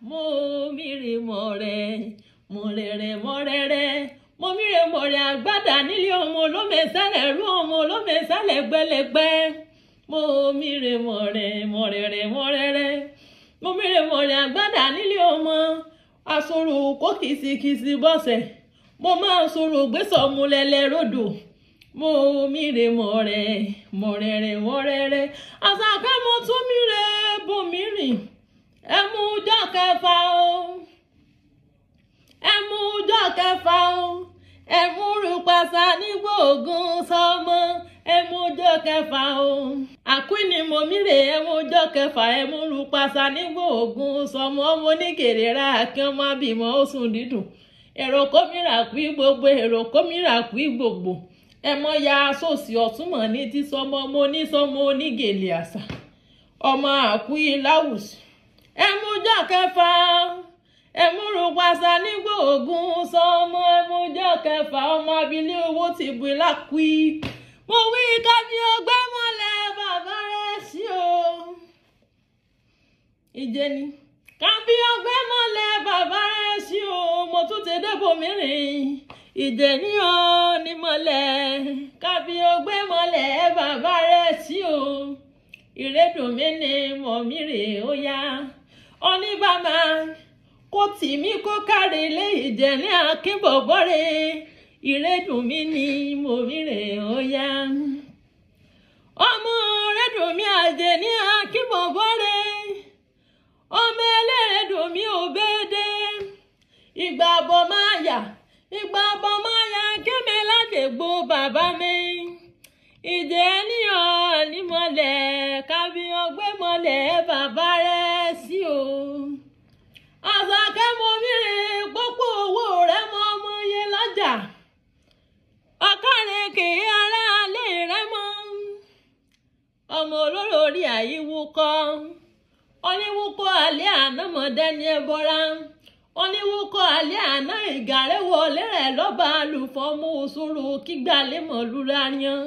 mo mire mọ̀rẹ̀rẹ̀ mo mire mọ̀rẹ̀ àgbàdà nílé ọmọ olómẹsẹ̀lẹ̀ rú ọmọ olómẹsẹ̀lẹ̀ gbẹlẹgbẹ mo mire mọ̀rẹ̀rẹ̀ mo mire mọ̀rẹ̀ àgbàdà nílé ọmọ asoro kó kìsìkìsì bọ́sẹ̀ mo máa sọ̀rọ̀ gbèsò mu lẹ́lẹ́ rodò mo mire mọ̀rẹ̀rẹ̀ àṣàkẹ́ mo tún mire bòmírìn ẹmu ọjọ́ kẹfà o ẹmu ọjọ́ kẹfà o ẹmu rúpasà nígbò ogun sọmọ ẹmu ọjọ́ kẹfà o àkúni mo mire ẹmu ọjọ́ kẹfà ẹmu rúpasà nígbò ogun sọmọ ọmọ oníkèrè ra kí ọmọ abìmọ ó sùn dídùn èrò kómìnà kú gbogbo èrò kómìnà kú gbogbo ẹmọ ya sòsì ọ̀túnmọ̀ ní tí sọmọ ọmọ onísọmọ onígèlè àṣà ọmọ àkúyí láwùsì ẹmu ọjọ́ kẹfà ẹmu rúpasà nígbò ogun sọmọ ẹmu ọjọ́ kẹfà ọmọ abilé owó ti bu lákúí mo wí kábí ọgbẹ́ mọ́lẹ̀ bàbá rẹ̀ sí o ìjẹni kábí ọgbẹ́ mọ́lẹ̀ bàbá rẹ̀ sí o mo tún ti débò mìíràn ìjẹni ọ ní mọ́lẹ̀ kábí ọgbẹ́ mọ́lẹ̀ bàbá rẹ̀ sí o ìrédùn mi ni mọ̀ mìíràn ó yá oníbàmà kò tì mí kó kárí ilé ìjẹni akínbọ̀bọ̀rẹ̀ ìrédùn mi ni mọ̀ mìíràn ó yá ọmọ rédùn mi àjẹ ní akínbọ̀bọ̀rẹ̀ ọmọ ẹlẹ́rẹ̀dùn mi ò bédé ìgbà bọ̀ máa yà kémi lágbègbò bàbá mi ìjẹni ọ ní mọ́lẹ̀ kábí ọgbẹ́ mọ́lẹ̀ bàbá rẹ̀ sí o àṣàkẹ́ mo mire pópó owó rẹ̀ mọ́ ọmọ yẹn lọ́jà ọ̀kàrẹ̀ kì í ara lè rẹ̀ mọ́ ọmọ olóró orí àyíwúkọ́ oníwúkọ́ alẹ́ àná mọ̀dẹ́ni ẹbọra oníwúkọ́ alẹ́ àná ìgàrẹ́ wọlé rẹ̀ lọ́ba àlùfọ́ ọmọ òṣòro kígbàlẹ́ mọ̀lúra yan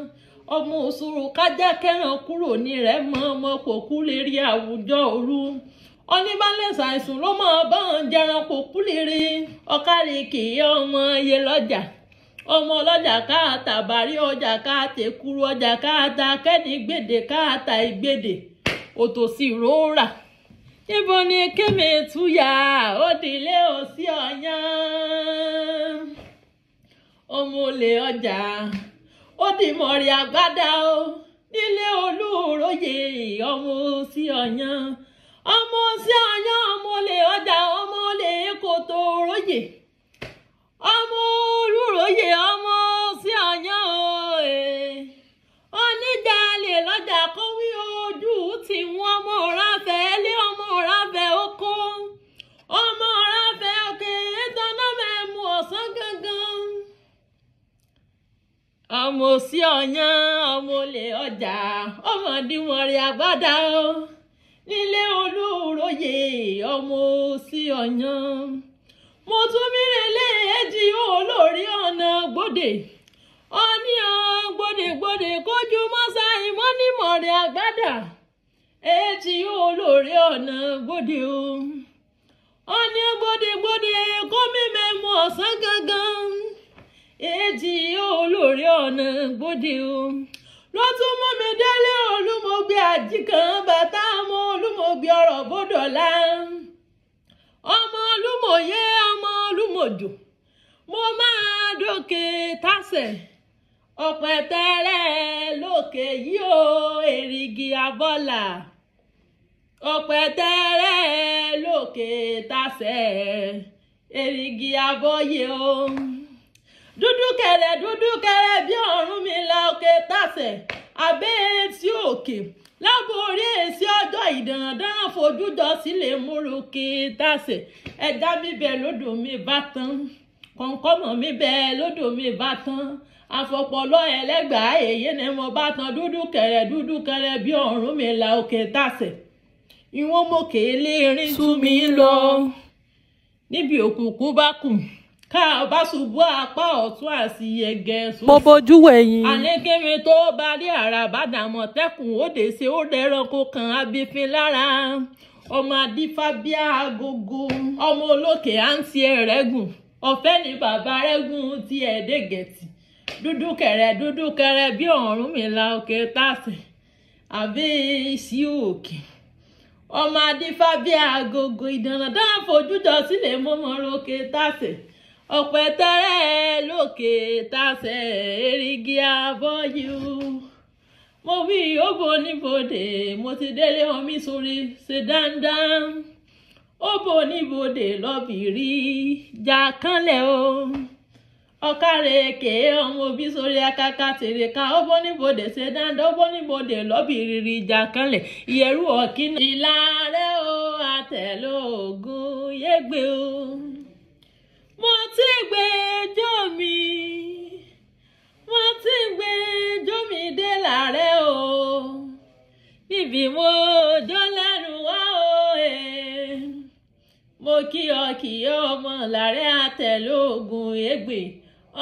ọmọ òṣòro kájá kẹràn kúrò ní rẹ̀ mọ́ ọmọ kò kú lè rí àwùjọ òru oníbàlẹ̀ ṣàìsùn ló mọ̀ bọ́n jẹran kò kú lè rí ọ̀kárí kì í ọmọ iye lọ́jà ọmọ ọlọ́jà káàtà bàrí ọjà káàtà kúrú ọjà káàtà kẹ́ni gbèdè káàtà ìgbèdè òtòsí ròórà níbo ni kémi túyà ó dìlé òsì ọ̀yán ọmọ olè ọjà ó dì mọ̀rì àgbádá o nílé olúróyè ọmọ òsì ọ̀yán ọmọ òsì ọ̀yán ọmọ olè ọjà ọmọ olè kòtò róyè ọmọ olúróyè ọmọ òsì ọ̀yán oníjàlè lọ́jà kówí ojú tí wọ́n ọmọ ráfẹ́ lé ọmọ ráfẹ́ oko ọmọ ráfẹ́ òkè tọ́nà mẹ́mu ọ̀sán gangan ọmọ òsì ọ̀yán ọmọ olè ọjà ọmọdéwọ̀nrẹ́ àgbàdá o nílé olúróyè ọmọ òsì ọ̀yán mo tún mìíràn lé èjì olórí ọ̀nà gbòdè ọní gbòdègbòdè kójú mọ́sá ìmọ̀ nímọ̀rẹ́ àgbàdà èjì olórí ọ̀nà gbòdè o ọní gbòdègbòdè kó mímẹ́mu ọ̀sán gangan èjì olórí ọ̀nà gbòdè o ló tún mú mi délé olúmọ̀gbé àjíkan bàtà ọmọ olúmọ̀gbé ọ̀rọ̀ bọ́dọ̀lá ọmọ olúmọ̀yé ọmọ olúmọ̀jò mo máa dókè tásẹ̀ ọ̀pẹ̀tẹ̀rẹ̀ lókè yìí o èrìgì abọ́là ọ̀pẹ̀tẹ̀rẹ̀ lókè tásẹ̀ èrìgì abọ́yé o dúdú kẹrẹ bí Ọ̀rúnmìlà òkè tásẹ̀ abẹ́ etí òkè láborí èsì ọjọ́ ìdàndàn fojújọ sílẹ̀ múrùkì tásẹ̀ ẹja bíbẹ̀ lódò mi bá tán kọ̀ǹkọ̀mọ̀ mi bẹ́ẹ̀ lódò mi bá tán àfọ̀pọ̀lọ́ ẹlẹ́gbàá èyí ni mo bá tán dúdú kẹrẹ bí Ọ̀rúnmìlà òkè tásẹ̀ ìwọ̀n mọ̀kè lérin tú mi lọ níbi òkùnkùn bá kù ká ọba ṣubú apá ọ̀tún àti yẹgẹ sósì. mo bójú wẹ̀yìn. àníkémi tó bá rí àràbàdà mọ̀tẹ́kùn ó dé ṣe ó dẹranko kan abífin lára ọmọ adífábíà agogo ọmọ olókè àǹtí ẹrẹgùn ọ̀fẹ́ ni bàbá rẹgùn tí ẹdẹgẹtì dúdú kẹrẹ bí Ọ̀rúnmìlà òkè tàsé àbí sí òkè ọmọ adífábíà agogo ìdànàdà fojújọ sílẹ̀ mọ́mọ́ òkè tàsé ọ̀pẹ tẹ́rẹ́ lókè tàsé erigi abọ́yú mo wí òbò níbodè mo ti délé omi sórí ṣe dandan òbò níbodè lọ́bìrí jà kánlẹ̀ o ọ̀kàrẹ̀ ké ọmọ òbí sórí akaka tèrè ká òbò níbodè ṣe dandan òbò níbodè lọ́bìrí jà kánlẹ̀ ìyẹ̀rú ọ̀kínà ìlàrẹ̀ o àtẹ̀lógún yégbé o mo ti gbé jó mi dé làárẹ̀ o níbi mo jó lẹ́nu wá o mo kí ọ ọmọ làárẹ̀ àtẹ̀lógún ègbè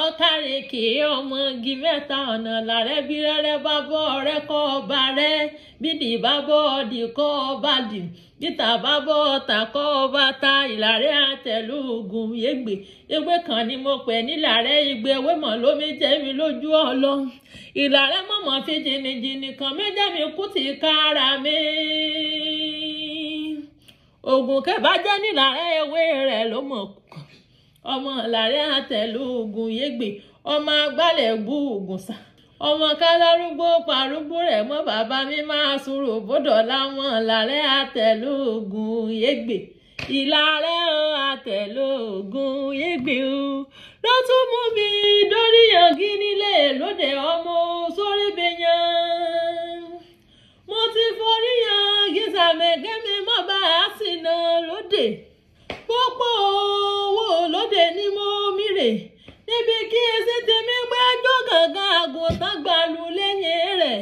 ọ̀kàrẹ̀ kì í ọmọ igi mẹ́ta ọ̀nà làárẹ̀ bí rẹ́rẹ́ bá bọ́ ọ̀rẹ́ kọ́ ọba rẹ́ bídì bá bọ́ ọdì kọ́ ọba dì níta bá bọ́ ọ̀tà kọ́ ọba ta ìlàrẹ̀ àtẹ̀lógún ègbè ewé kan ni mo pè nílàrẹ̀ igbe ewé mọ̀ lómi jẹ́ mi lójú ọlọ ìlàrẹ̀ mọ̀mọ́ fi jìnnìjìnnì kan mi jẹ́ mi kú ti kára mi ògùn kẹfà jẹ́ nílàrẹ̀ ewé rẹ̀ ló mọ̀ kàn ọmọ ìlàrẹ̀ àtẹ̀lógún ègbè ọmọ agbálẹ̀ gbóògùn sá ọmọ kálárúgbó parúgbó rẹ̀ mọ́ bàbá mi máa sùúrù bọ́dọ̀ láwọn ìlàrẹ̀ àtẹ̀lógún ègbè ìlàrẹ̀ àtẹ̀lógún ègbè o ló tún mú mi dórí yangi nílé lóde ọmọ sórí bẹyàn mo ti forí yangi sàmẹ̀gẹ́mi mọ́ bá a sì ná lóde pópó owó lóde ní mo mírè níbi kí ẹsẹ̀ tèmi gbẹ́jọ́ gàngàn àgùntàn gbàlù lẹ́yìn rẹ̀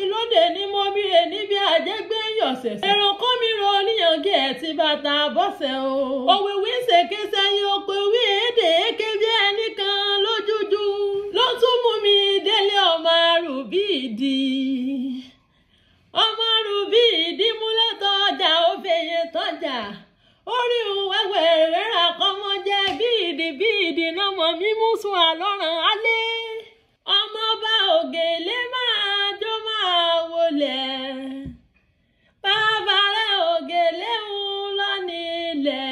ìlóde ní mo mírè níbi àjẹgbé yọ̀sẹ̀ èrò kọ́ mi ro níyànjú ẹ̀ ti bàtà bọ́sẹ̀ o òwìwí ṣèkéṣẹ́ yóò pé wí èdè èké bí ẹnìkan lójújú ló tún mú mi délé ọmọ rùbíìdí múlẹ̀ tọ́jà ó fèyè tọ́jà orí wẹ́wẹ́ rẹ́ra kọ́mọ jẹ́ bíìdì náà mọ̀ mímú sùn àlọ́ràn alẹ́ ọmọọba ògèlè máa jó máa wọlé bàbá rẹ̀ ògèlè ń lọ nílẹ̀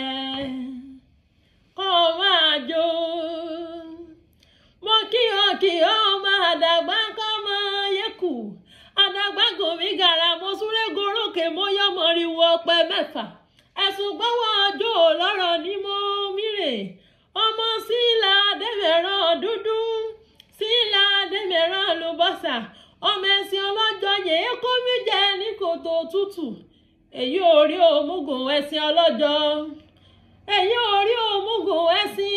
kọ́ máa jó mo kí ọ máa dàgbà kọ́ máa yẹ́kù àdàgbà gòmí gàrà mo súré gorókè mo yọmọ riwo ọpẹ mẹ́fà ẹ̀sùn gbọ́wọ́ ọjọ́ lọ́rọ̀ ní mo mírè ọmọ sílà dẹ́mẹ̀rán dúdú sílà dẹ́mẹ̀rán lùbọ́sà ọmọ ẹ̀sìn ọlọ́jọ́ yèé kó mi jẹ ní kòtò tútù èyí orí òmùgùn ẹ̀sìn ọlọ́jọ́ èyí orí òmùgùn ẹ̀sìn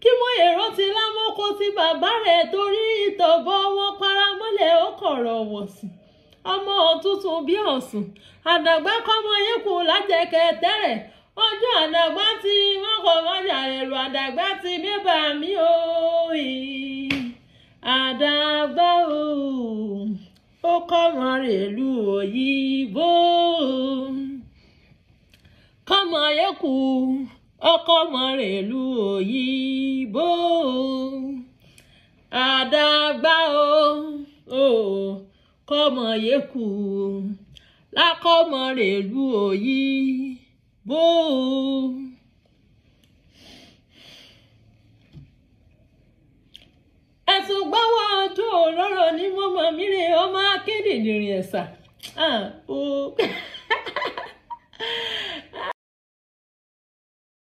kímóyèrò ti lámọ́kó ti bàbá rẹ̀ torí ìtọ̀bọ̀ wọn paramọ́lẹ̀ ó kọ̀rọ̀ wọ̀sìn ọmọ tuntun bí ọ̀sùn àdàgbà kọ́mọ yẹ́kù lájẹ̀kẹ́ tẹ́rẹ̀ ọjọ́ àdàgbà tí wọ́n kọ́ mọ́jà èrò àdàgbà tí bíbà mí o àdàgbà ó kọ́mọ rèlú òyìnbó kọ́mọ yẹ́kù ọkọ́mọ rèlú òyìnbó àdàgbà kọ́mọ yẹ́kù lákọ́mọ rèlú òyìnbó. ẹ̀sùn gbọ́wọ́ ọjọ́ lọ́rọ̀ ní mọ́mọ́ mi rè ọmọ akédèdèrè ẹ̀sà.